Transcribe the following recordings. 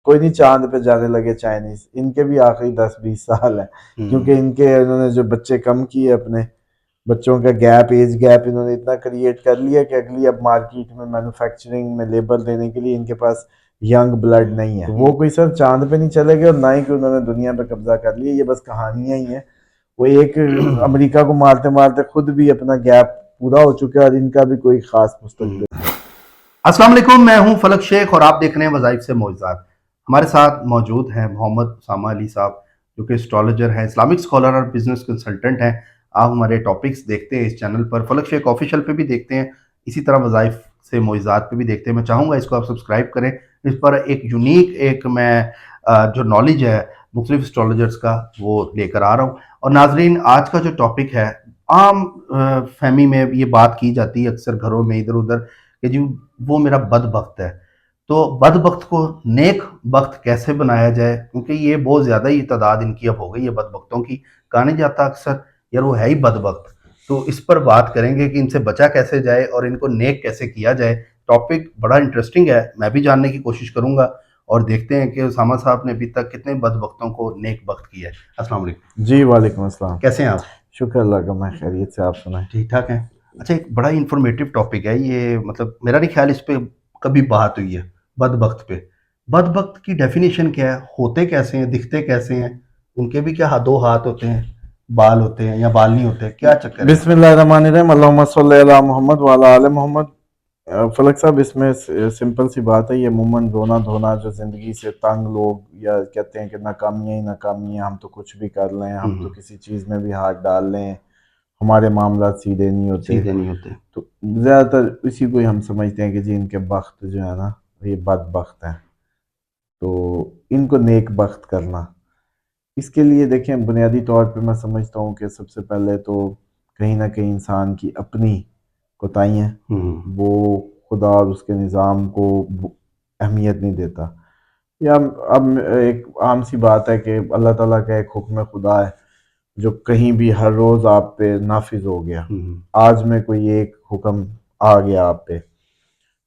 کوئی نہیں چاند پہ جانے لگے چائنیز، ان کے بھی آخری 10-20 سال ہیں، کیونکہ انہوں نے جو بچے کم کیے، اپنے بچوں کا گیپ، ایج گیپ انہوں نے اتنا کریٹ کر لیا کہ اگلی اب مارکیٹ میں مینوفیکچرنگ میں لیبر دینے کے لیے ان کے پاس ینگ بلڈ نہیں ہے. وہ کوئی سر چاند پہ نہیں چلے گئے، اور نہ ہی کہ انہوں نے دنیا پہ قبضہ کر لیا. یہ بس کہانیاں ہی ہیں. وہ ایک امریکہ کو مارتے مارتے خود بھی اپنا گیپ پورا ہو چکا ہے، اور ان کا بھی کوئی خاص مستقبل. السلام علیکم، میں ہوں فلک شیخ اور آپ دیکھ رہے ہیں وظائف سے معجزات. ہمارے ساتھ موجود ہیں محمد اسامہ علی صاحب، جو کہ اسٹرالوجر ہیں، اسلامک اسکالر اور بزنس کنسلٹنٹ ہیں. آپ ہمارے ٹاپکس دیکھتے ہیں اس چینل پر، فلک شیخ آفیشیل پہ بھی دیکھتے ہیں، اسی طرح وظائف سے معجزات پہ بھی دیکھتے ہیں. میں چاہوں گا اس کو آپ سبسکرائب کریں. اس پر ایک یونیک میں جو نالج ہے مختلف اسٹرالوجرز کا وہ لے کر آ رہا ہوں. اور ناظرین، آج کا جو ٹاپک ہے، عام فہمی میں یہ بات کی جاتی ہے اکثر گھروں میں ادھر ادھر کہ جی وہ میرا بدبخت ہے. تو بدبخت کو نیک بخت کیسے بنایا جائے، کیونکہ یہ بہت زیادہ ہی تعداد ان کی اب ہو گئی ہے بدبختوں کی. کہا نہیں جاتا اکثر یار وہ ہے ہی بدبخت. تو اس پر بات کریں گے کہ ان سے بچا کیسے جائے اور ان کو نیک کیسے کیا جائے. ٹاپک بڑا انٹرسٹنگ ہے، میں بھی جاننے کی کوشش کروں گا، اور دیکھتے ہیں کہ اسامہ صاحب نے ابھی تک کتنے بدبختوں کو نیک بخت کیا ہے. السلام علیکم. جی وعلیکم السلام. کیسے ہیں آپ؟ شکر اللہ کا، میں خیریت سے. آپ سنائیں؟ ٹھیک ٹھاک ہیں. اچھا، ایک بڑا انفارمیٹیو ٹاپک ہے یہ، مطلب میرا نہیں خیال اس پہ کبھی بات ہوئی ہے، بدبخت پہ. بدبخت کی ڈیفینیشن کیا ہے؟ ہوتے کیسے ہیں؟ دکھتے کیسے ہیں؟ ان کے بھی کیا دو ہاتھ ہوتے ہیں، بال ہوتے ہیں، یا بال نہیں ہوتے؟ کیا چکر ہے؟ بسم اللہ الرحمن الرحیم. اللہم صلی علی محمد وعلی آل محمد. فلک صاحب، اس میں سمپل سی بات ہے. یہ عموماً رونا دھونا جو زندگی سے تنگ لوگ یا کہتے ہیں کہ ناکامیاں ہی ناکامیاں، ہم تو کچھ بھی کر لیں، ہم تو کسی چیز میں بھی ہاتھ ڈال لیں، ہمارے معاملات سیدھے نہیں ہوتے. سیدھے نہیں ہوتے. تو زیادہ تر اسی کو ہی ہم سمجھتے ہیں کہ جی ان کے بخت جو ہے نا یہ بد بخت ہیں. تو ان کو نیک بخت کرنا، اس کے لیے دیکھیں بنیادی طور پہ میں سمجھتا ہوں کہ سب سے پہلے تو کہیں نہ کہیں انسان کی اپنی کوتاہیاں ہیں. وہ خدا اور اس کے نظام کو اہمیت نہیں دیتا. یا اب ایک عام سی بات ہے کہ اللہ تعالیٰ کا ایک حکم خدا ہے جو کہیں بھی ہر روز آپ پہ نافذ ہو گیا. آج میں کوئی ایک حکم آ گیا آپ پہ،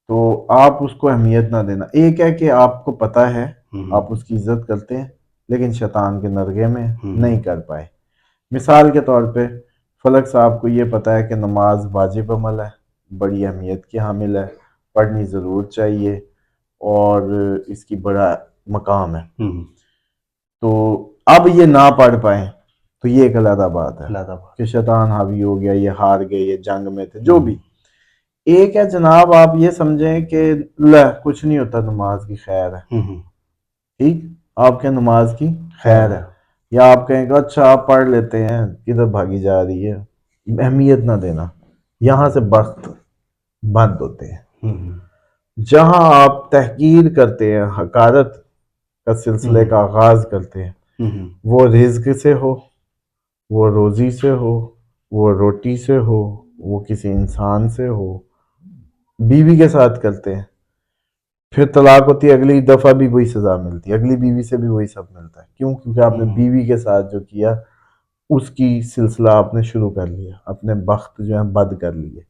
تو آپ اس کو اہمیت نہ دینا. ایک ہے کہ آپ کو پتہ ہے، آپ اس کی عزت کرتے ہیں، لیکن شیطان کے نرغے میں نہیں کر پائے. مثال کے طور پہ فلک صاحب کو یہ پتہ ہے کہ نماز واجب عمل ہے، بڑی اہمیت کی حامل ہے، پڑھنی ضرور چاہیے، اور اس کی بڑا مقام ہے. تو اب یہ نہ پڑھ پائیں تو یہ ایک علیحدہ بات ہے کہ شیطان حاوی ہو گیا، یہ ہار گئے، یہ جنگ میں تھے، جو بھی. ایک ہے جناب آپ یہ سمجھیں کہ کچھ نہیں ہوتا، نماز کی خیر ہے، ٹھیک، آپ کے نماز کی خیر ہے. یا آپ کہیں کہ اچھا آپ پڑھ لیتے ہیں، کدھر بھاگی جا رہی ہے. اہمیت نہ دینا، یہاں سے بخت بند ہوتے ہیں. جہاں آپ تحقیر کرتے ہیں، حقارت کا سلسلے کا آغاز کرتے ہیں، وہ رزق سے ہو، وہ روزی سے ہو، وہ روٹی سے ہو، وہ کسی انسان سے ہو، بیوی کے ساتھ کرتے ہیں، پھر طلاق ہوتی ہے، اگلی دفعہ بھی وہی سزا ملتی ہے، اگلی بیوی سے بھی وہی سب ملتا ہے. کیوں؟ کیونکہ آپ نے بیوی کے ساتھ جو کیا اس کی سلسلہ آپ نے شروع کر لیا، اپنے بخت جو ہے بد کر لیے.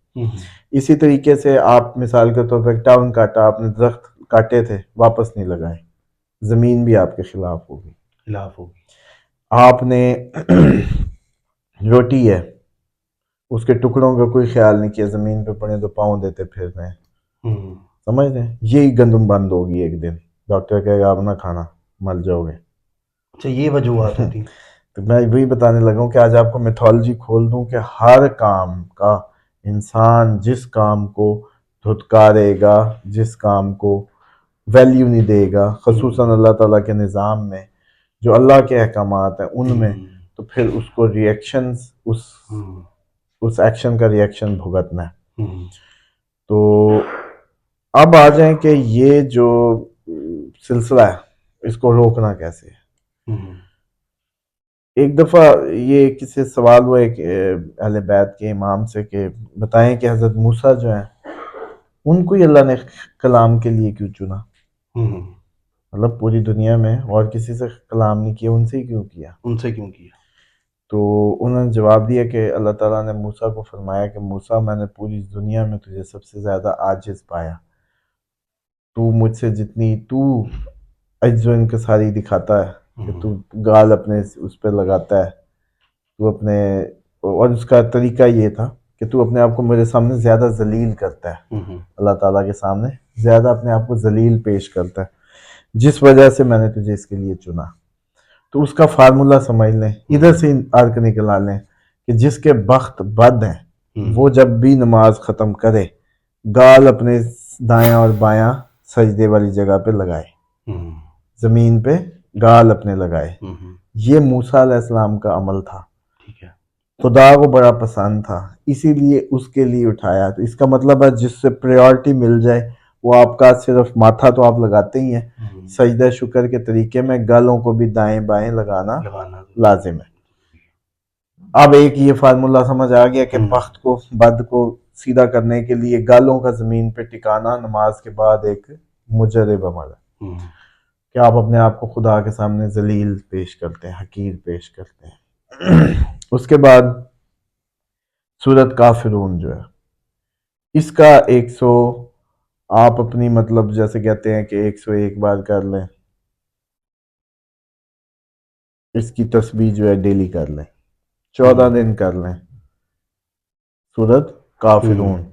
اسی طریقے سے آپ مثال کے طور پہ ٹاؤن کاٹا، آپ نے درخت کاٹے تھے واپس نہیں لگائے، زمین بھی آپ کے خلاف ہوگی. آپ نے روٹی ہے، اس کے ٹکڑوں کا کوئی خیال نہیں کیا، زمین پہ پڑے تو پاؤں دیتے پھر رہے ہیں، سمجھ رہے ہیں؟ یہی گندم بند ہوگی ایک دن، ڈاکٹر کہے گا آپ نہ کھانا، مر جاؤ گے. اچھا، یہ وجوہات ہوتی ہیں. تو میں وہی بتانے لگا ہوں کہ آج آپ کو میتھولوجی کھول دوں کہ ہر کام کا انسان جس کام کو دھتکارے گا، جس کام کو ویلیو نہیں دے گا، خصوصاً اللہ تعالیٰ کے نظام میں جو اللہ کے احکامات ہیں ان میں، تو پھر اس کو ریئیکشنز، اس ایکشن کا ریئیکشن بھگتنا ہے. تو اب آ جائیں کہ یہ جو سلسلہ ہے اس کو روکنا کیسے ہے. ایک دفعہ یہ کسی سوال ہوا ایک اہل بیت کے امام سے کہ بتائیں کہ حضرت موسیٰ جو ہیں ان کو ہی اللہ نے کلام کے لیے کیوں چنا؟ مطلب پوری دنیا میں اور کسی سے کلام نہیں کیا، ان سے ہی کیوں کیا؟ تو انہوں نے جواب دیا کہ اللہ تعالیٰ نے موسیٰ کو فرمایا کہ موسیٰ میں نے پوری دنیا میں تجھے سب سے زیادہ عاجز پایا، تو مجھ سے جتنی تو अज्जो इंकसारी दिखाता है कि तू गाल अपने उस पर लगाता है, तू अपने, और उसका तरीका ये था कि तू अपने आप को मेरे सामने ज़्यादा जलील करता है, अल्लाह ताला के सामने ज़्यादा अपने आप को जलील पेश करता है, जिस वजह से मैंने तुझे इसके लिए चुना। तो उसका फार्मूला समझ लें, इधर से अर्क निकला लें कि जिसके बख्त बद हैं वो जब भी नमाज ख़त्म करे गाल अपने दायां और बायां सजदे वाली जगह पे लगाए, ज़मीन पे गाल अपने लगाए। ये मूसा अलैहिस्सलाम का अमल था, ठीक है। खुदा को बड़ा पसंद था, इसीलिए उसके लिए उठाया। तो इसका मतलब है जिससे प्रायोरिटी मिल जाए वो आपका सिर्फ माथा तो आप लगाते ही हैं, सजदा शुक्र के तरीके में गालों को भी दाएं बाएं लगाना लाजिम है। अब एक ये फार्मूला समझ आ गया कि बख्त को बद को सीधा करने के लिए गालों का जमीन पे टिकाना नमाज के बाद एक मुजरब अमल है कि आप अपने आप को खुदा के सामने जलील पेश करते हैं, हकीर पेश करते हैं। उसके बाद सूरत काफिरून जो है इसका 100 आप अपनी मतलब जैसे कहते हैं कि 101 बार कर लें, इसकी तस्बीह जो है डेली कर लें, 14 दिन कर लें। सूरत काफिरून,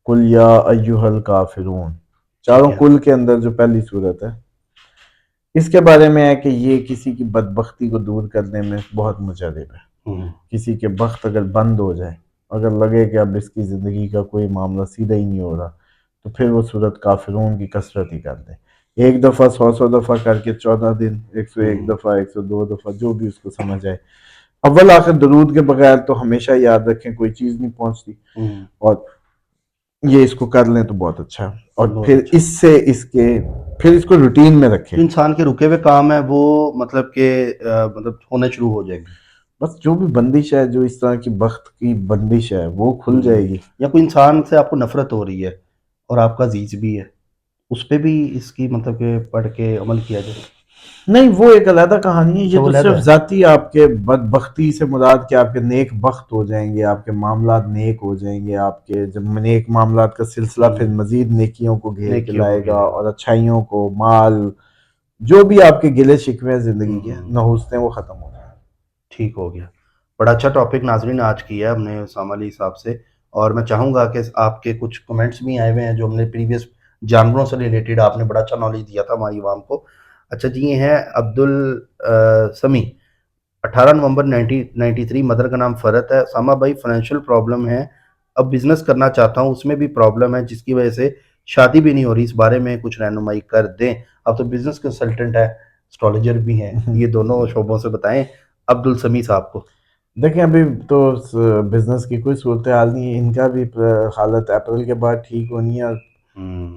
कुल या अय्युहल काफिरून, चारों कुल के अंदर जो पहली सूरत है, इसके बारे में है कि ये किसी की बदबख्ती को दूर करने में बहुत मुजरब है। किसी के बख्त अगर बंद हो जाए, अगर लगे कि अब इसकी ज़िंदगी का कोई मामला सीधा ही नहीं हो रहा, तो फिर वो सूरत काफिरून की कसरत ही कर दे। एक दफ़ा 100 दफ़ा करके 14 दिन, 101 दफ़ा, 102 दफ़ा, जो भी उसको समझ आए। अव्वल आखिर दरूद के बगैर तो हमेशा याद रखें कोई चीज़ नहीं पहुंचती, और ये इसको कर लें तो बहुत अच्छा है। और फिर इससे इसके फिर इसको रूटीन में रखें। इंसान के रुके हुए काम है वो मतलब के मतलब होने शुरू हो जाएंगे। बस जो भी बंदिश है, जो इस तरह की बख्त की बंदिश है वो खुल जाएगी। या कोई इंसान से आपको नफरत हो रही है और आपका अजीज भी है, उस पे भी इसकी मतलब के पढ़ के अमल किया जाए। नहीं, वो एक अलग कहानी है। ये वो तो अलग सिर्फ है। जाती आपके बदबख्ती से मुराद कि आपके नेक बख्त हो जाएंगे, आपके मामलात नेक हो जाएंगे, आपके जब नेक मामलात का सिलसिला फिर मजीद नेकियों को घेर के नेकियों को लाएगा, घेरेगा। और अच्छाइयों को, माल, जो भी आपके गिले शिकवे हैं जिंदगी के नहुस्ते वो खत्म हो जाए। ठीक हो गया। बड़ा अच्छा टॉपिक नाजरीन आज किया है हमने उसामा अली साहब से, और मैं चाहूँगा कि आपके कुछ कमेंट्स भी आए हुए हैं जो हमने प्रीवियस जानवरों से रिलेटेड आपने बड़ा अच्छा नॉलेज दिया था हमारी आवाम को। अच्छा जी, ये हैं अब्दुल समी, 18 नवंबर 1993, मदर का नाम फ़रत है। सामा भाई, फाइनेंशियल प्रॉब्लम है, अब बिज़नेस करना चाहता हूँ, उसमें भी प्रॉब्लम है जिसकी वजह से शादी भी नहीं हो रही, इस बारे में कुछ रहनुमाई कर दें। आप तो बिज़नेस कंसल्टेंट है, एस्ट्रोलॉजर भी हैं, ये दोनों शोबों से बताएं अब्दुल समी साहब को। देखें, अभी तो बिजनेस की कोई सूरत हाल नहीं है, इनका भी हालत अप्रैल के बाद ठीक होनी है, और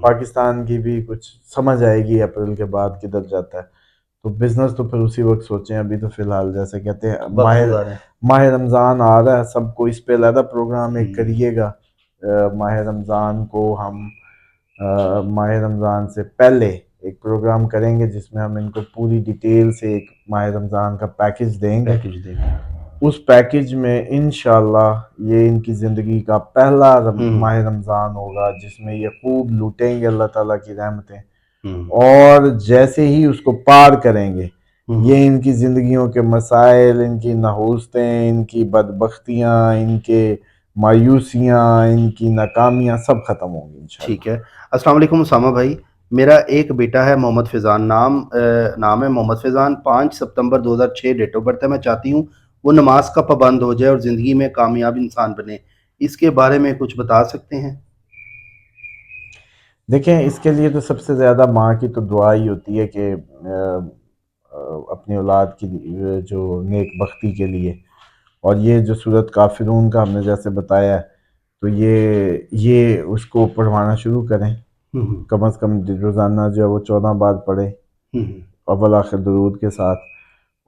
पाकिस्तान की भी कुछ समझ आएगी अप्रैल के बाद किधर जाता है। तो बिजनेस तो फिर उसी वक्त सोचें। अभी तो फिलहाल जैसे कहते हैं माह रमज़ान आ रहा है, सबको इस पे अलग प्रोग्राम एक करिएगा। माह रमज़ान को हम माह रमज़ान से पहले एक प्रोग्राम करेंगे जिसमें हम इनको पूरी डिटेल से एक माह रमज़ान का पैकेज देंगे। उस पैकेज में इंशाल्लाह ये इनकी ज़िंदगी का पहला माह रमज़ान होगा जिसमें ये खूब लूटेंगे अल्लाह ताला की रहमतें, और जैसे ही उसको पार करेंगे ये इनकी ज़िंदगियों के मसाइल, इनकी नहुस्तें, इनकी बदबख्तियाँ, इनके मायूसियाँ, इनकी नाकामियाँ सब ख़त्म होंगी इंशाल्लाह। ठीक है। अस्सलाम वालेकुम उसामा भाई, मेरा एक बेटा है मोहम्मद फैज़ान, नाम है मोहम्मद फैज़ान, 5 सितंबर 2006 डेट ऑफ बर्थ है। मैं चाहती हूँ वो नमाज का पाबंद हो जाए और ज़िंदगी में कामयाब इंसान बने, इसके बारे में कुछ बता सकते हैं? देखें, इसके लिए तो सबसे ज़्यादा माँ की तो दुआ ही होती है कि अपनी औलाद की जो नेक बख्ती के लिए, और ये जो सूरत काफिरून का हमने जैसे बताया है, तो ये उसको पढ़वाना शुरू करें। कम अज़ कम रोज़ाना जो है वो 14 बार पढ़े, अव्वल आखिर दरूद के साथ।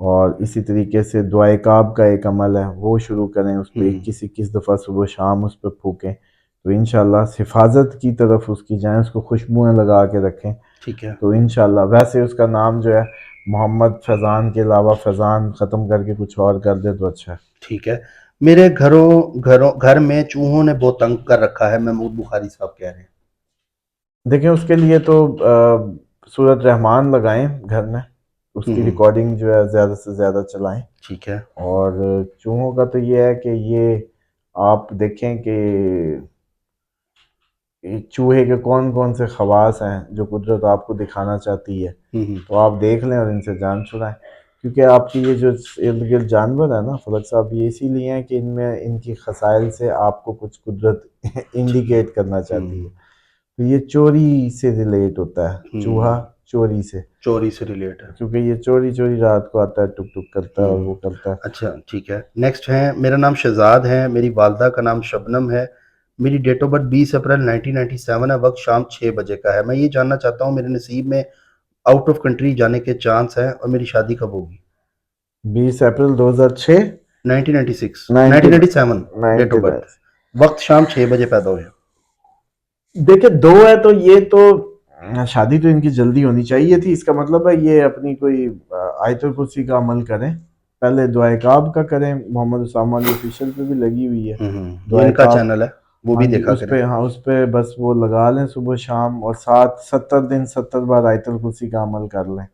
और इसी तरीके से दुआए काब का एक अमल है वो शुरू करें, उस पर 21 दफ़ा सुबह शाम उस पर फूकें, तो इंशाल्लाह हिफाजत की तरफ उसकी जाएं, उसको खुशबुएं लगा के रखें। ठीक है। तो इंशाल्लाह, वैसे उसका नाम जो है मोहम्मद फैज़ान के अलावा फैज़ान ख़त्म करके कुछ और कर दे तो अच्छा है। ठीक है। मेरे घर में चूहों ने बहुत तंग कर रखा है, महमूद बुखारी साहब कह रहे हैं। देखें, उसके लिए तो सूरत रहमान लगाएं घर में, उसकी रिकॉर्डिंग जो है ज़्यादा से ज़्यादा चलाएं। ठीक है। और चूहों का तो ये है कि ये आप देखें कि चूहे के कौन कौन से खवास हैं जो कुदरत आपको दिखाना चाहती है, तो आप देख लें और इनसे जान छुड़ाएं। क्योंकि आपकी ये जो इर्द गिर्द जानवर है ना फलक साहब, ये इसीलिए हैं कि इनमें इनकी खसाइल से आपको कुछ कुदरत इंडिकेट करना चाहती है। तो ये चोरी से रिलेट होता है, चूहा चोरी से रिलेट है। क्योंकि ये चोरी चोरी रात को आता है, टुक टुक करता है और वो करता है। अच्छा ठीक है। नेक्स्ट है, मेरा नाम शहजाद है, मेरी वालदा का नाम शबनम है, मेरी डेट ऑफ बर्थ 20 अप्रैल 1997 है, वक्त शाम 6 बजे का है। मैं ये जानना चाहता हूँ मेरे नसीब में आउट ऑफ कंट्री जाने के चांस हैं और मेरी शादी कब होगी। 20 अप्रैल 2006 1996 1997 डेट ऑफ बर्थ, वक्त शाम 6 बजे पैदा हुए। देखिए दो है तो ये तो शादी तो इनकी जल्दी होनी चाहिए थी। इसका मतलब है ये अपनी कोई आयतुल कुर्सी का अमल करें, पहले दुआए काब का करें। मोहम्मद उसामा अली ऑफिशियल पे भी लगी हुई है ये दुआए इनका काब, चैनल है, वो भी हाँ जी, देखा उस करें। पे, हाँ उस पे बस वो लगा लें सुबह शाम, और 70 दिन 70 बार आयतुल कुर्सी का अमल कर लें,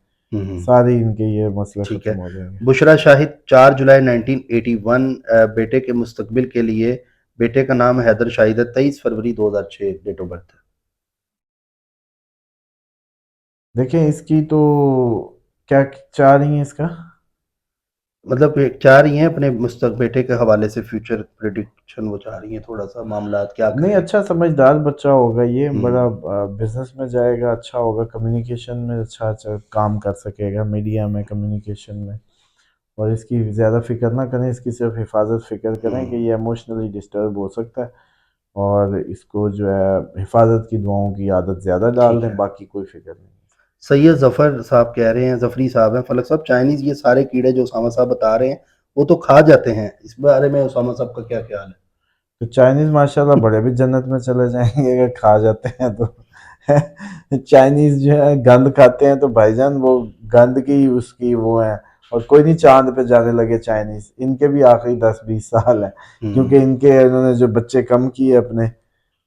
सारे इनके ये मसले ठीक खत्म है। हो जाएंगे। बुशरा शाहिद 4 जुलाई 1981, बेटे के मुस्तकबिल के लिए, बेटे का नाम हैदर शाहिद है, 23 फरवरी 2006 डेट ऑफ बर्थ है। देखें इसकी तो क्या चाह रही हैं इसका, मतलब चाह रही हैं अपने बेटे के हवाले से फ्यूचर प्रेडिक्शन, वो चाह रही हैं थोड़ा सा मामला क्या नहीं करें। अच्छा समझदार बच्चा होगा ये, बड़ा बिजनेस में जाएगा, अच्छा होगा, कम्युनिकेशन में अच्छा अच्छा काम कर सकेगा, मीडिया में, कम्युनिकेशन में। और इसकी ज़्यादा फिक्र ना करें, इसकी सिर्फ हिफाजत फिक्र करें कि ये इमोशनली डिस्टर्ब हो सकता है, और इसको जो है हिफाजत की दुआओं की आदत ज़्यादा डाल ठीक दें, है। बाकी कोई फिक्र नहीं। सैयद जफर साहब कह रहे हैं, जफरी साहब हैं, फलक साहब चाइनीज ये सारे कीड़े जो उसामा साहब बता रहे हैं वो तो खा जाते हैं, इस बारे में उसामा साहब का क्या ख्याल है। तो चाइनीज़ माशाल्लाह बड़े भी जन्नत में चले जाएंगे अगर खा जाते हैं तो। चाइनीज़ जो है गंद खाते हैं तो भाईजान वो गंद की उसकी वो है, और कोई नहीं चांद पे जाने लगे चाइनीज़, इनके भी आखिरी 10-20 साल है, क्योंकि इनके इन्होंने जो बच्चे कम किए, अपने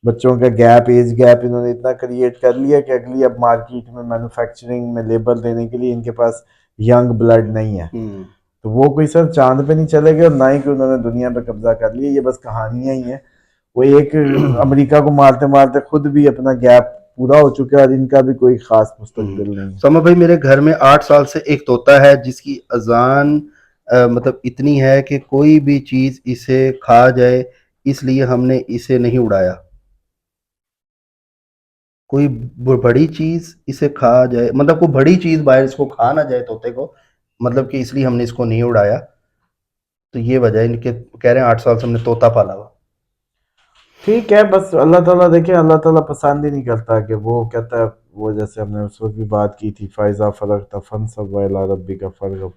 बच्चों का गैप, एज गैप इन्होंने इतना क्रिएट कर लिया कि अगली अब मार्केट में मैन्युफैक्चरिंग में लेबर देने के लिए इनके पास यंग ब्लड नहीं है। तो वो कोई सर चांद पे नहीं चले गए और ना ही कि उन्होंने दुनिया पे कब्जा कर लिया, ये बस कहानियां ही हैं। वो एक अमेरिका को मारते मारते खुद भी अपना गैप पूरा हो चुका है और इनका भी कोई खास मुस्तकबिल नहीं है। समा भाई मेरे घर में 8 साल से एक तोता है जिसकी अजान मतलब इतनी है कि कोई भी चीज इसे खा जाए, इसलिए हमने इसे नहीं उड़ाया। कोई बड़ी चीज इसे खा जाए, मतलब कोई बड़ी चीज बाहर इसको खा ना जाए तोते को, मतलब कि इसलिए हमने इसको नहीं उड़ाया। तो ये वजह है इनके, कह रहे हैं 8 साल से हमने तोता पाला हुआ। ठीक है, बस अल्लाह ताला देखे, अल्लाह ताला पसंद ही नहीं करता कि वो कहता है, वो जैसे हमने उस वक्त भी बात की थी, फ़ाइज़ा फ़रग तफन सब इला रब्बी का फ़र्ग,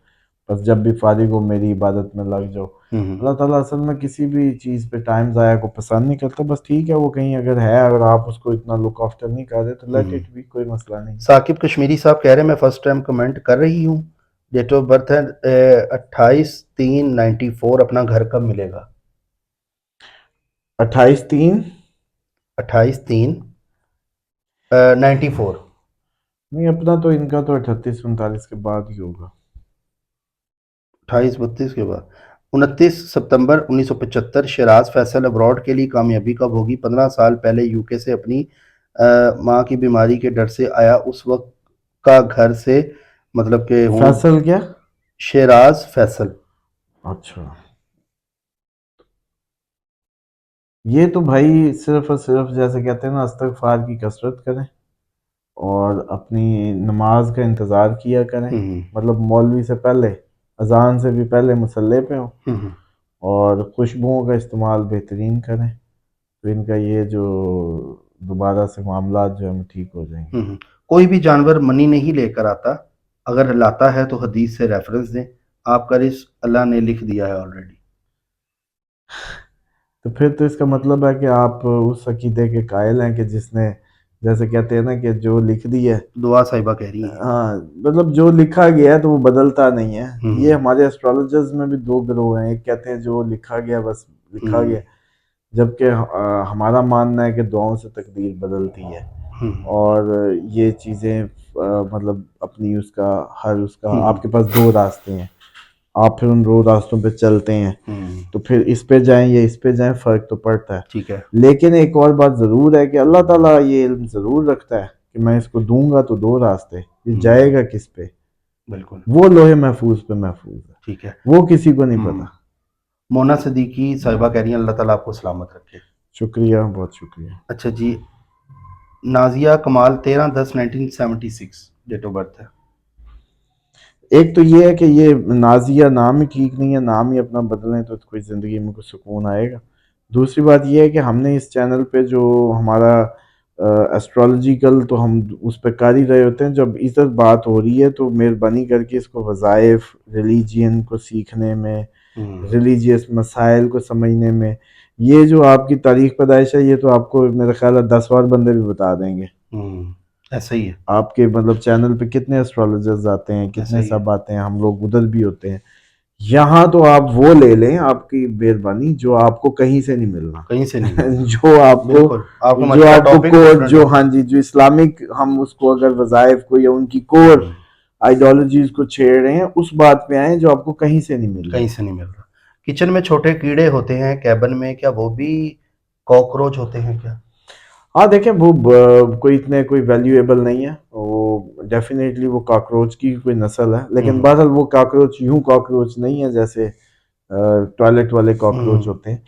बस जब भी फारिग हो मेरी इबादत में लग जाओ। अल्लाह ताला असल में किसी भी चीज़ पे टाइम ज़ाया को पसंद नहीं करता। बस ठीक है, वो कहीं अगर है, अगर आप उसको इतना लुक आफ्टर नहीं कर रहे तो लेट इट भी, कोई मसला नहीं। साकिब कश्मीरी साहब कह रहे हैं मैं फर्स्ट टाइम कमेंट कर रही हूँ, डेट ऑफ बर्थ है 28/3/94, अपना घर कब मिलेगा। 28/3 28/3/94। नहीं, अपना तो इनका तो 38-39 के बाद ही होगा। 28-32 के बाद 29 सितंबर 1975, शहराज फैसल अब्रॉड के लिए कामयाबी कब होगी। 15 साल पहले यूके से अपनी माँ की बीमारी के डर से आया, उस वक्त का घर से मतलब कि हूँ। फैसल क्या? शहराज फैसल। अच्छा, ये तो भाई सिर्फ और सिर्फ जैसे कहते हैं ना, इस्तगफार की कसरत करें और अपनी नमाज का इंतज़ार किया करें। मतलब मौलवी से पहले, अजान से भी पहले मुसल्ले पे हो, और खुशबुओं का इस्तेमाल बेहतरीन करें, तो इनका ये जो दोबारा से मामला जो है ठीक हो जाएंगे। कोई भी जानवर मनी नहीं लेकर आता, अगर लाता है तो हदीस से रेफरेंस दें, आपका रिस्क अल्लाह ने लिख दिया है ऑलरेडी। तो फिर तो इसका मतलब है कि आप उस अकीदे के कायल हैं कि जिसने, जैसे कहते हैं ना कि जो लिख दी है, दुआ साहिबा कह रही हैं। हाँ मतलब जो लिखा गया है तो वो बदलता नहीं है। ये हमारे एस्ट्रोलॉजर्स में भी दो गिरोह हैं, एक कहते हैं जो लिखा गया बस लिखा गया, जबकि हमारा मानना है कि दुआओं से तकदीर बदलती है, और ये चीज़ें مطلب اپنی اس کا ہر اس کا آپ کے پاس دو راستے ہیں, آپ پھر ان دو راستوں پہ چلتے ہیں, تو پھر اس پہ جائیں یا اس پہ جائیں فرق تو پڑتا ہے. ٹھیک ہے. لیکن ایک اور بات ضرور ہے کہ اللہ تعالیٰ یہ علم ضرور رکھتا ہے کہ میں اس کو دوں گا تو دو راستے, یہ جائے گا کس پہ, بالکل وہ لوہے محفوظ پہ محفوظ ہے, ٹھیک ہے. وہ کسی کو نہیں پتا. مونا صدیقی صاحبہ کہہ رہی ہیں اللہ تعالیٰ آپ کو سلامت رکھے. شکریہ, بہت شکریہ. اچھا جی, نازیہ کمال 13/10/1976 ڈیٹ آف برتھ ہے. ایک تو یہ ہے کہ یہ نازیہ نام ہی ٹھیک نہیں ہے, نام ہی اپنا بدلیں تو کوئی زندگی میں کوئی سکون آئے گا. دوسری بات یہ ہے کہ ہم نے اس چینل پہ جو ہمارا ایسٹرالوجیکل تو ہم اس پہ کر ہی رہے ہوتے ہیں, جب ادھر بات ہو رہی ہے تو مہربانی کر کے اس کو وظائف, ریلیجین کو سیکھنے میں, ریلیجیس مسائل کو سمجھنے میں, یہ جو آپ کی تاریخ پیدائش ہے یہ تو آپ کو میرے خیال ہے 10 بار بندے بھی بتا دیں گے. ایسا ہی ہے. آپ کے مطلب چینل پہ کتنے ایسٹرالوجرز آتے ہیں, کتنے سب آتے ہیں, ہم لوگ ادھر بھی ہوتے ہیں. یہاں تو آپ وہ لے لیں, آپ کی مہربانی, جو آپ کو کہیں سے نہیں ملنا, کہیں سے نہیں جو آپ کو جو ہاں جی جو اسلامک ہم اس کو اگر وظائف کو یا ان کی کور آئیڈیالوجیز کو چھیڑ رہے ہیں اس بات پہ آئیں جو آپ کو کہیں سے نہیں مل رہا. کہیں سے نہیں مل رہا. کچن میں چھوٹے کیڑے ہوتے ہیں کیبن میں, کیا وہ بھی کاکروچ ہوتے ہیں کیا؟ ہاں دیکھیں وہ کوئی اتنے کوئی ویلیویبل نہیں ہے, وہ ڈیفینیٹلی وہ کاکروچ کی کوئی نسل ہے, لیکن بہرحال وہ کاکروچ یوں کاکروچ نہیں ہے جیسے ٹوائلٹ والے کاکروچ ہوتے ہیں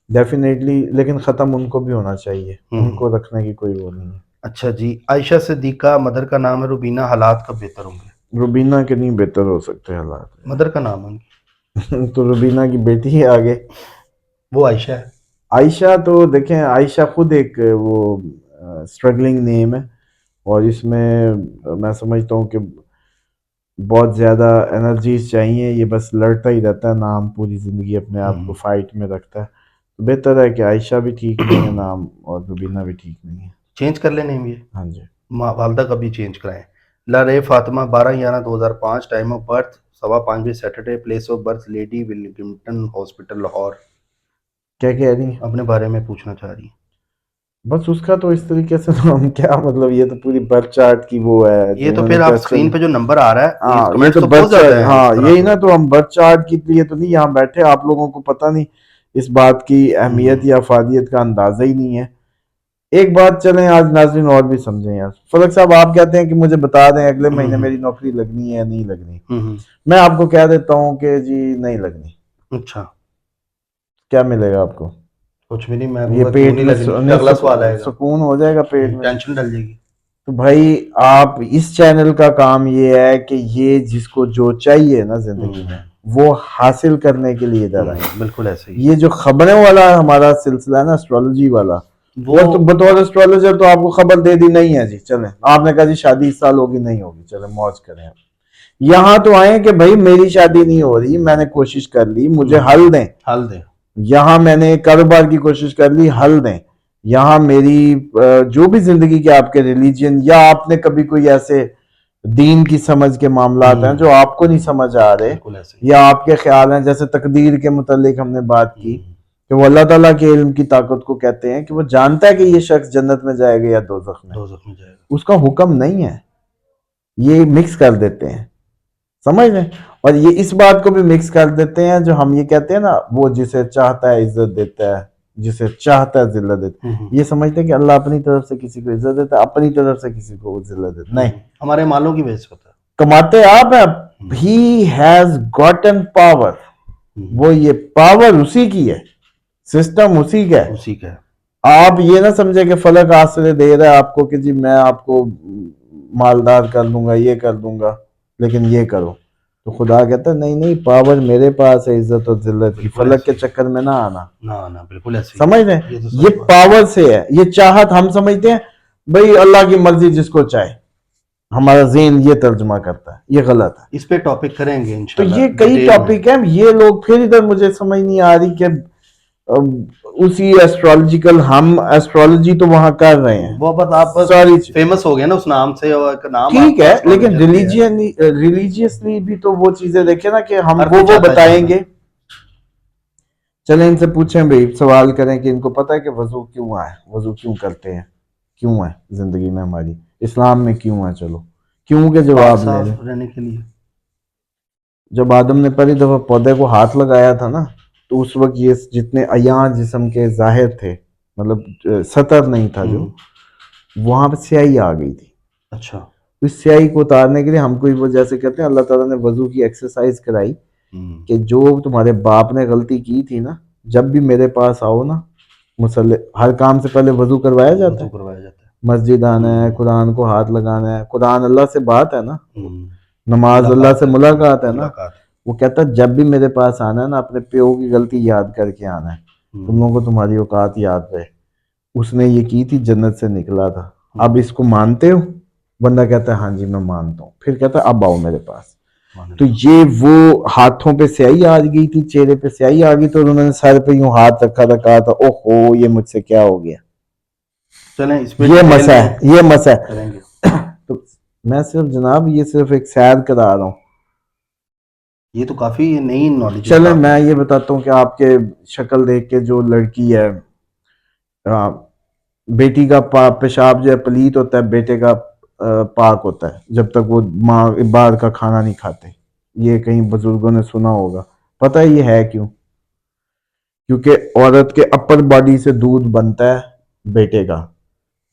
ڈیفینیٹلی, لیکن ختم ان کو بھی ہونا چاہیے, ان کو رکھنے کی کوئی وہ نہیں ہے. اچھا جی, عائشہ صدیقہ مدر کا نام ہے, روبینہ حالات کب بہتر ہوں گے؟ روبینہ کے نہیں بہتر ہو سکتے حالات, مدر کا نام ہے تو روبینہ کی بیٹی ہے آگے, وہ عائشہ ہے. عائشہ تو دیکھیں عائشہ خود ایک وہ اسٹرگلنگ نیم ہے, اور اس میں سمجھتا ہوں کہ بہت زیادہ انرجیز چاہیے, یہ بس لڑتا ہی رہتا ہے, نام پوری زندگی اپنے آپ کو فائٹ میں رکھتا ہے. تو بہتر ہے کہ عائشہ بھی ٹھیک نہیں ہے نام, اور روبینہ بھی ٹھیک نہیں ہے. چینج کر لیں نیم یہ؟ ہاں جی. والدہ کا بھی چینج کرائیں. لارے Fatima 12/11/2005, time of birth 5:15 Saturday, place of birth Lady Willingdon hospital Lahore. کیا کہہ رہی ہیں؟ اپنے بارے میں پوچھنا چاہ رہی ہیں. بس اس کا تو اس طریقے سے تو ہم کیا مطلب, یہ تو پوری برتھ چارٹ کی وہ ہے. یہ تو پھر آپ اسکرین پہ جو نمبر آ رہا ہے, ہاں یہ تو برتھ چارٹ, ہاں یہی نا, تو ہم برتھ چارٹ کی لیے تو نہیں یہاں بیٹھے, آپ لوگوں کو پتہ نہیں اس بات کی اہمیت یا افادیت کا اندازہ ہی نہیں ہے. ایک بات چلیں آج ناظرین اور بھی سمجھیں یار, فلک صاحب آپ کہتے ہیں کہ مجھے بتا دیں اگلے مہینے میری نوکری لگنی ہے یا نہیں لگنی, میں آپ کو کہہ دیتا ہوں کہ جی نہیں لگنی. اچھا, کیا ملے گا آپ کو؟ کچھ بھی نہیں. میں یہ پیٹ میں اگلا سوال آئے گا, سکون ہو جائے گا پیٹ میں, ٹینشن ڈل جائے گی. تو بھائی آپ اس چینل کا کام یہ ہے کہ یہ جس کو جو چاہیے نا زندگی میں وہ حاصل کرنے کے لیے ادھر آئیں. بالکل ایسے ہی. یہ جو خبریں والا ہمارا سلسلہ ہے نا اسٹرالوجی والا, وہ تو بطور اسٹرالوجر تو آپ کو خبر دے دی نہیں ہے جی, چلیں آپ نے کہا جی شادی اس سال ہوگی, نہیں ہوگی, چلیں موج کریں. یہاں تو آئیں کہ بھائی میری شادی نہیں ہو رہی, میں نے کوشش کر لی, مجھے حل دیں. یہاں میں نے کاروبار کی کوشش کر لی, حل دیں. یہاں میری جو بھی زندگی کے آپ کے ریلیجن یا آپ نے کبھی کوئی ایسے دین کی سمجھ کے معاملات ہیں جو آپ کو نہیں سمجھ آ رہے, یا آپ کے خیال ہیں, جیسے تقدیر کے متعلق ہم نے بات کی کہ وہ اللہ تعالیٰ کے علم کی طاقت کو کہتے ہیں کہ وہ جانتا ہے کہ یہ شخص جنت میں جائے گا یا دوزخ میں, اس کا حکم نہیں ہے, یہ مکس کر دیتے ہیں, سمجھ لیں. اور یہ اس بات کو بھی مکس کر دیتے ہیں جو ہم یہ کہتے ہیں نا, وہ جسے چاہتا ہے عزت دیتا ہے, جسے چاہتا ہے ذلت دیتا ہے. یہ سمجھتے ہیں کہ اللہ اپنی طرف سے کسی کو عزت دیتا ہے, اپنی طرف سے کسی کو ذلت دیتا ہے. نہیں, ہمارے مالوں کی وجہ سے ہوتا ہے. کماتے آپ ہیں, he has gotten power, وہ یہ پاور اسی کی ہے, سسٹم اسی کا ہے. آپ یہ نہ سمجھے کہ فلک آسرے دے رہا ہے آپ کو کہ جی میں آپ کو مالدار کر دوں گا, یہ کر دوں گا, لیکن یہ کرو. تو خدا کہتا ہے نہیں نہیں, پاور میرے پاس ہے عزت اور ذلت کی, فلک کے چکر میں نہ آنا. بالکل ایسے سمجھ لیں, یہ پاور سے ہے. یہ چاہت ہم سمجھتے ہیں بھئی اللہ کی مرضی جس کو چاہے, ہمارا ذہن یہ ترجمہ کرتا ہے, یہ غلط ہے. اس پہ ٹاپک کریں گے تو یہ کئی ٹاپک ہیں, یہ لوگ پھر ادھر مجھے سمجھ نہیں آ رہی کہ اسی ایسٹرالوجیکل, ہم ایسٹرالوجی تو وہاں کر رہے ہیں, وہ بات آپ سوری فیمس ہو گئے نا اس نام سے, اور نام ٹھیک ہے, لیکن ریلیجیسلی بھی تو وہ چیزیں دیکھیں نا کہ ہم وہ بتائیں گے. چلیں ان سے پوچھیں بھائی, سوال کریں کہ ان کو پتہ ہے کہ وضو کیوں ہے, وضو کیوں کرتے ہیں, کیوں ہے زندگی میں ہماری, اسلام میں کیوں ہے, چلو क्यों के पाक जवाब ले साफ लें। रहने के लिए। जब आदम ने पहली दफा पौधे को हाथ लगाया था ना, तो उस वक्त ये जितने अयान जिस्म के जाहिर थे, मतलब सतर नहीं था जो, वहां पर स्याही आ गई थी। अच्छा। इस स्याही को उतारने के लिए हमको वो जैसे कहते हैं, अल्लाह ताला ने वजू की एक्सरसाइज कराई कि जो तुम्हारे बाप ने गलती की थी ना, जब भी मेरे पास आओ ना, मुसल्ले हर काम से पहले वजू करवाया जाता वजू है, करवाया जाता है। मस्जिद आना है, कुरान को हाथ लगाना है, कुरान अल्लाह से बात है ना, नमाज अल्लाह मुलाकात से है, मुलाकात है ना। मुलाकात। वो कहता है जब भी मेरे पास आना है ना, अपने प्यो की गलती याद करके आना है, तुम लोगों को तुम्हारी औकात याद रहे। उसने ये की थी, जन्नत से निकला था, अब इसको मानते हो? बंदा कहता है हाँ जी मैं मानता हूँ। फिर कहता है अब आओ मेरे पास। तो ये वो हाथों पे स्याही आ गई थी, चेहरे पे स्याही आ गई, तो उन्होंने सर पे यूं हाथ रखा था, कहा था ओहो ये मुझसे क्या हो गया। चलें इस पे ये डिटेल मसा में है, ये मसा है। करेंगे। तो मैं सिर्फ जनाब ये सिर्फ एक सैर करा रहा हूँ। ये तो काफी नई नॉलेज चले बता मैं दी। ये बताता हूँ कि आपके शक्ल देख के जो लड़की है, बेटी का पेशाब जो है पलीत होता है, बेटे का पाक होता है, जब तक वो माँ बाहर का खाना नहीं खाते। ये कहीं बुजुर्गों ने सुना होगा। पता है ये है क्यों? क्योंकि औरत के अपर बॉडी से दूध बनता है बेटे का,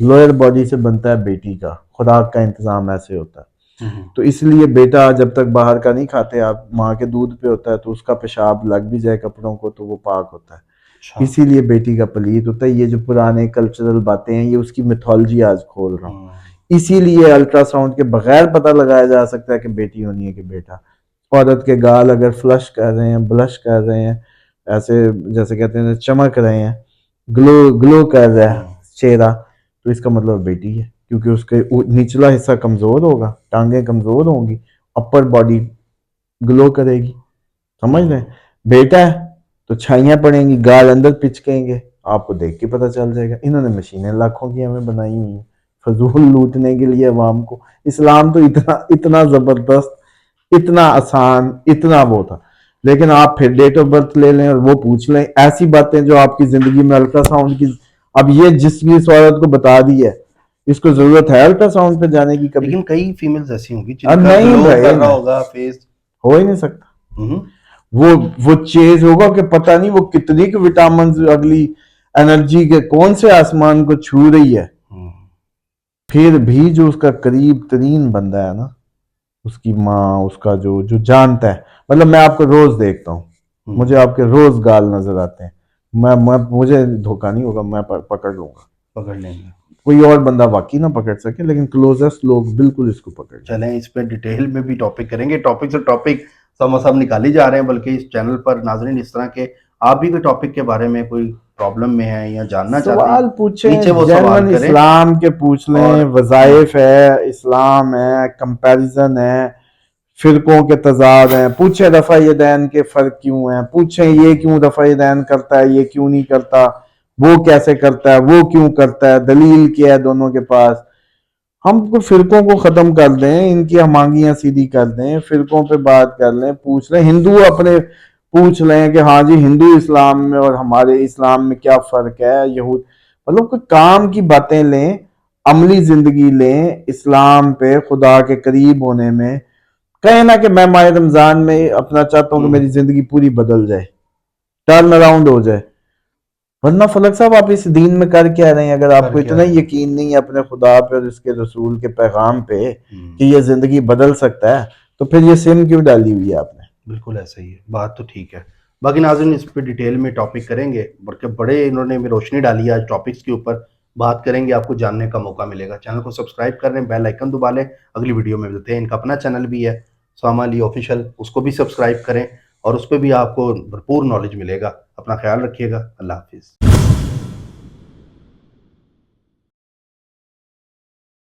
लोअर बॉडी से बनता है बेटी का। खुराक का इंतजाम ऐसे होता है। तो इसलिए बेटा जब तक बाहर का नहीं खाते, आप माँ के दूध पे होता है, तो उसका पेशाब लग भी जाए कपड़ों को तो वो पाक होता है। इसीलिए बेटी का पलीत होता है। ये जो पुराने कल्चरल बातें हैं, ये उसकी मिथोलॉजी आज खोल रहा हूँ। इसीलिए अल्ट्रासाउंड के बगैर पता लगाया जा सकता है कि बेटी होनी है कि बेटा। औरत के गाल अगर फ्लश कर रहे हैं, ब्लश कर रहे हैं, ऐसे जैसे कहते हैं चमक रहे हैं, ग्लो ग्लो कर रहा है चेहरा, तो इसका मतलब बेटी है, क्योंकि उसके निचला हिस्सा कमजोर होगा, टांगे कमजोर होंगी, अपर बॉडी ग्लो करेगी। समझ रहे हैं? बेटा है तो छाइयाँ पड़ेंगी, गाल अंदर पिचकेंगे, आपको देख के पता चल जाएगा। इन्होंने मशीनें लाखों की हमें बनाई हुई हैं फजूल लूटने के लिए अवाम को। इस्लाम तो इतना इतना जबरदस्त, इतना आसान, इतना वो था। लेकिन आप फिर डेट ऑफ बर्थ ले लें और वो पूछ लें, ऐसी बातें जो आपकी जिंदगी में अल्ट्रासाउंड की, अब ये जिस भी इस औरत को बता दी है, इसको जरूरत है अल्ट्रासाउंड पे जाने की कभी? लेकिन कई फीमेल्स ऐसी होंगी अब जिनका नहीं ग्लो भाई, कर रहा नहीं होगा फेस। हो ही नहीं सकता। वो चेंज होगा कि पता नहीं वो कितनी के विटामिन अगली एनर्जी के कौन से आसमान को छू रही है। फिर भी जो उसका करीब तरीन बंदा है ना, उसकी माँ, उसका जो जो जानता है, मतलब मैं आपको रोज देखता हूँ, मुझे आपके रोज गाल नजर आते हैं, मैं मुझे धोखा नहीं होगा, मैं पकड़ लूंगा। पकड़ लेंगे। कोई और बंदा वाकई ना पकड़ सके, लेकिन क्लोजेस्ट लोग बिल्कुल इसको पकड़ लें। चलें इस पे डिटेल में भी टॉपिक करेंगे। टॉपिक से टॉपिक सब निकाले जा रहे हैं, बल्कि इस चैनल पर नाजरीन इस तरह के आप भी कोई टॉपिक के बारे में कोई प्रॉब्लम में है या जानना चाहते सवाल हैं, पूछें, नीचे वो सवाल जेन्युइन करें। इस्लाम के पूछ लें, और वज़ाइफ है, इस्लाम है, कंपैरिजन है, फिरकों के तजाद हैं, पूछें रफ़ा यदैन के फ़र्क क्यों हैं, पूछें ये क्यों रफ़ा यदैन करता है, ये क्यों नहीं करता, वो कैसे करता है, वो क्यों करता है, दलील क्या है दोनों के पास। हम फिरकों को ख़त्म कर दें, इनकी हमागियाँ सीधी कर दें, फिरकों पे बात कर लें, पूछ लें, हिंदू अपने पूछ लें कि हाँ जी हिंदू इस्लाम में और हमारे इस्लाम में क्या फ़र्क है, यहूद, मतलब कोई काम की बातें लें, अमली ज़िंदगी लें, इस्लाम पे खुदा के करीब होने में। कहे ना कि मैं माह रमज़ान में अपना चाहता हूँ कि मेरी ज़िंदगी पूरी बदल जाए, टर्न अराउंड हो जाए। वरना फलक साहब आप इस दीन में कर क्या रहे हैं? अगर आपको इतना यकीन नहीं है अपने खुदा पे और इसके रसूल के पैगाम पे कि ये जिंदगी बदल सकता है, तो फिर ये सिम क्यों डाली हुई है आपने? बिल्कुल ऐसा ही है, बात तो ठीक है। बाकी नाज़रीन इस पे डिटेल में टॉपिक करेंगे, बल्कि बड़े इन्होंने में रोशनी डाली है आज टॉपिक्स के ऊपर, बात करेंगे, आपको जानने का मौका मिलेगा। चैनल को सब्सक्राइब कर लें, बेल आइकन दबा लें। अगली वीडियो में मिलते हैं। इनका अपना चैनल भी है सामा अली ऑफिशियल, उसको भी सब्सक्राइब करें और उस पर भी आपको भरपूर नॉलेज मिलेगा। अपना ख्याल रखिएगा। अल्लाह हाफिज़।